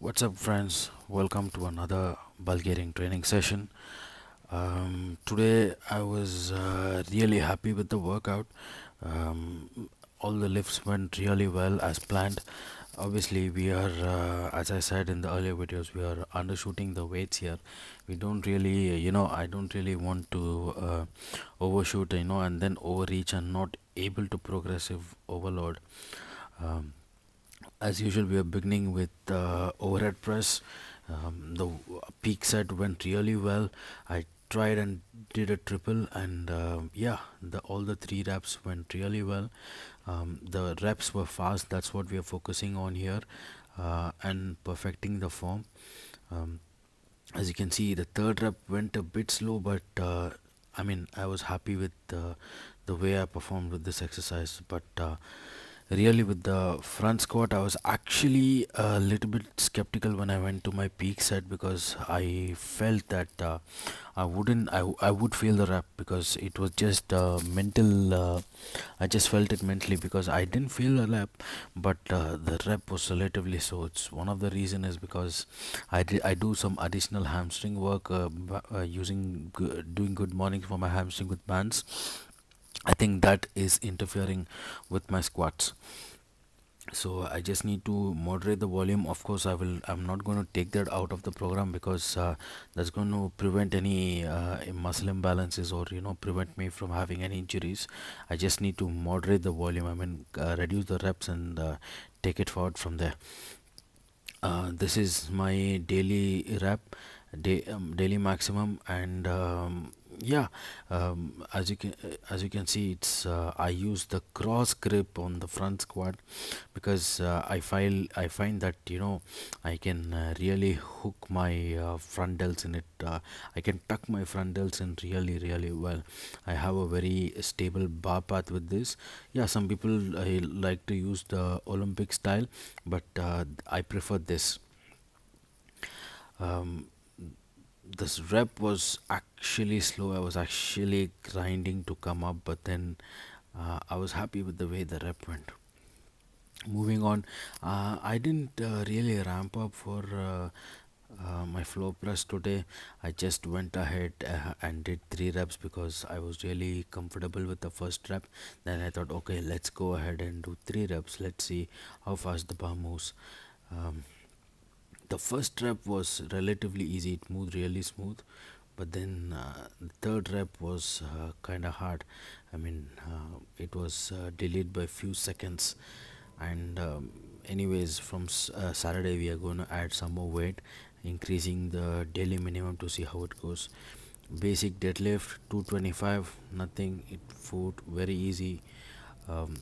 What's up, friends? Welcome to another Bulgarian training session. Today, I was really happy with the workout. Um, all the lifts went really well as planned. Obviously, we are, as I said in the earlier videos, we are undershooting the weights here. We don't really, I don't really want to overshoot, and then overreach and not able to progressive overload. Um, as usual, we are beginning with overhead press. The peak set went really well. I tried and did a triple, and yeah, all the three reps went really well. The reps were fast. That's what we are focusing on here, and perfecting the form. Um, as you can see, the third rep went a bit slow, but I mean, I was happy with the way I performed with this exercise. But really, with the front squat, I was actually a little bit skeptical when I went to my peak set because I felt that I wouldn't, I would fail the rep because it was just mental. I just felt it mentally because I didn't feel the rep, but the rep was relatively so. It's one of the reason is because I do some additional hamstring work doing good mornings for my hamstring with bands. I think that is interfering with my squats, so I just need to moderate the volume. Of course, I'm not going to take that out of the program because that's going to prevent any muscle imbalances or prevent me from having any injuries. I just need to moderate the volume. I mean, reduce the reps and take it forward from there. This is my daily rep, daily maximum, and yeah, as you can see, it's I use the cross grip on the front squat because I find that I can really hook my front delts in it. I can tuck my front delts in really well. I have a very stable bar path with this. Yeah, some people like to use the Olympic style, but I prefer this. um, this rep was actually slow. I was actually grinding to come up, but then I was happy with the way the rep went. Moving on, I didn't really ramp up for my floor press today. I just went ahead and did three reps because I was really comfortable with the first rep. Then I thought, okay, let's go ahead and do three reps. Let's see how fast the bar moves. um, the first rep was relatively easy, it moved really smooth, but then the third rep was kind of hard. I mean, it was delayed by few seconds. And anyways, from Saturday we are going to add some more weight, increasing the daily minimum to see how it goes. Basic deadlift 225, nothing, it food very easy. um,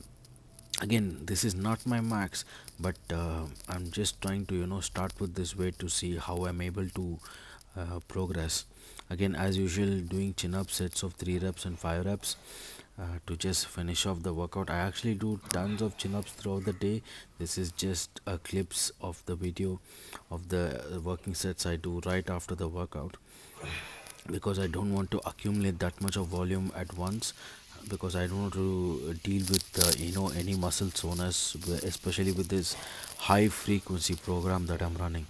Again, this is not my max, but I'm just trying to start with this weight to see how I'm able to progress. Again, as usual, doing chin up sets of 3 reps and 5 reps to just finish off the workout. I actually do tons of chin ups throughout the day. This is just a clips of the video of the working sets I do right after the workout, because I don't want to accumulate that much of volume at once, because I don't want to deal with any muscle soreness, especially with this high frequency program that I'm running.